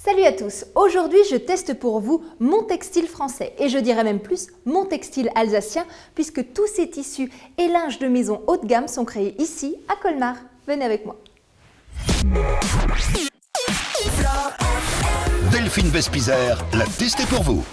Salut à tous, aujourd'hui je teste pour vous mon textile français et je dirais même plus mon textile alsacien puisque tous ces tissus et linges de maison haut de gamme sont créés ici à Colmar. Venez avec moi. Delphine Vespizer l'a testé pour vous.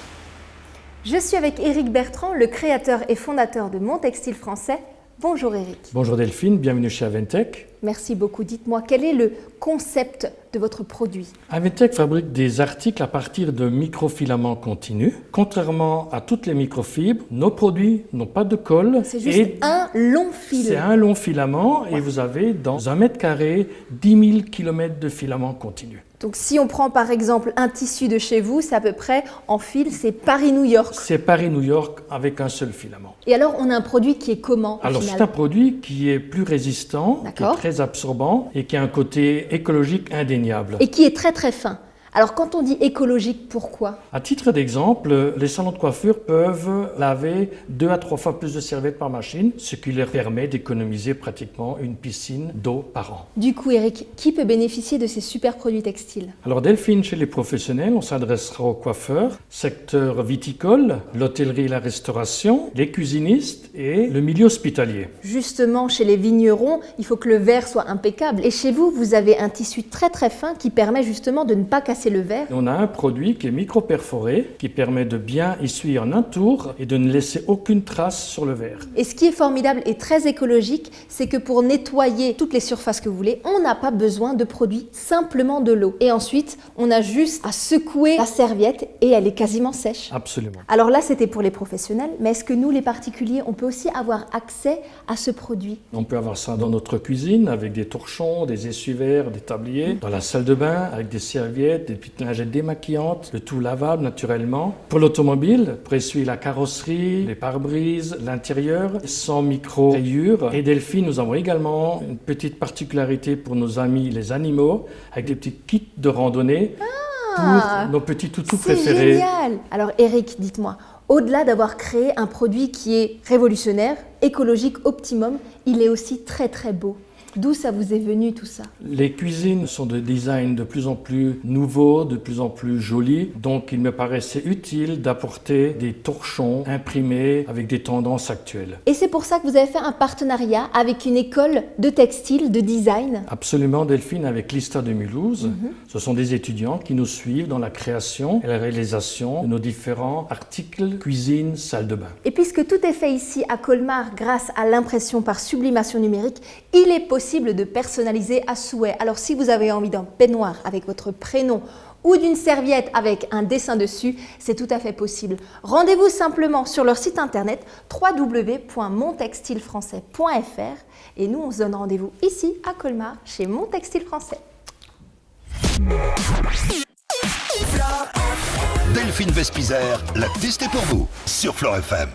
Je suis avec Éric Bertrand, le créateur et fondateur de Mon Textile Français. Bonjour Éric. Bonjour Delphine, bienvenue chez Aventec. Merci beaucoup. Dites-moi, quel est le concept de votre produit? Aventec fabrique des articles à partir de microfilaments continus. Contrairement à toutes les microfibres, nos produits n'ont pas de colle. C'est juste un long fil. C'est un long filament et vous avez dans 1 mètre carré 10 000 km de filaments continus. Donc si on prend par exemple un tissu de chez vous, c'est à peu près en fil, c'est Paris-New York. C'est Paris-New York avec un seul filament. Et alors on a un produit qui est comment au Alors final? c'est un produit qui est plus résistant, qui est D'accord. très absorbant et qui a un côté écologique indéniable. Et qui est très très fin. Alors quand on dit écologique, pourquoi? À titre d'exemple, les salons de coiffure peuvent laver 2 à 3 fois plus de serviettes par machine, ce qui leur permet d'économiser pratiquement une piscine d'eau par an. Du coup Eric, qui peut bénéficier de ces super produits textiles? Alors Delphine, chez les professionnels, on s'adressera aux coiffeurs, secteur viticole, l'hôtellerie et la restauration, les cuisinistes et le milieu hospitalier. Justement, chez les vignerons, il faut que le verre soit impeccable. Et chez vous, vous avez un tissu très très fin qui permet justement de ne pas casser le verre. Et on a un produit qui est micro-perforé, qui permet de bien essuyer en un tour et de ne laisser aucune trace sur le verre. Et ce qui est formidable et très écologique, c'est que pour nettoyer toutes les surfaces que vous voulez, on n'a pas besoin de produits, simplement de l'eau. Et ensuite, on a juste à secouer la serviette et elle est quasiment sèche. Absolument. Alors là, c'était pour les professionnels, mais est-ce que nous, les particuliers, on peut aussi avoir accès à ce produit? On peut avoir ça dans notre cuisine avec des torchons, des essuie-verres, des tabliers, dans la salle de bain avec des serviettes, des petites lingettes démaquillantes, le tout lavable naturellement. Pour l'automobile, pour essuyer la carrosserie, les pare-brises, l'intérieur, sans micro-rayures. Et Delphine, nous avons également une petite particularité pour nos amis les animaux, avec des petits kits de randonnée pour nos petits toutous C'est préférés. génial! Alors Eric, dites-moi, au-delà d'avoir créé un produit qui est révolutionnaire, écologique, optimum, il est aussi très très beau. D'où ça vous est venu tout ça? Les cuisines sont de design de plus en plus nouveaux, de plus en plus jolis. Donc il me paraissait utile d'apporter des torchons imprimés avec des tendances actuelles. Et c'est pour ça que vous avez fait un partenariat avec une école de textile, de design. Absolument Delphine, avec l'ISTA de Mulhouse. Ce sont des étudiants qui nous suivent dans la création et la réalisation de nos différents articles, cuisine, salle de bain. Et puisque tout est fait ici à Colmar grâce à l'impression par sublimation numérique, il est possible de personnaliser à souhait. Alors si vous avez envie d'un peignoir avec votre prénom ou d'une serviette avec un dessin dessus, c'est tout à fait possible. Rendez-vous simplement sur leur site internet www.montextilefrançais.fr et nous on se donne rendez-vous ici à Colmar chez Mon Textile Français. Delphine Vespizer l'a testé pour vous sur Flore FM.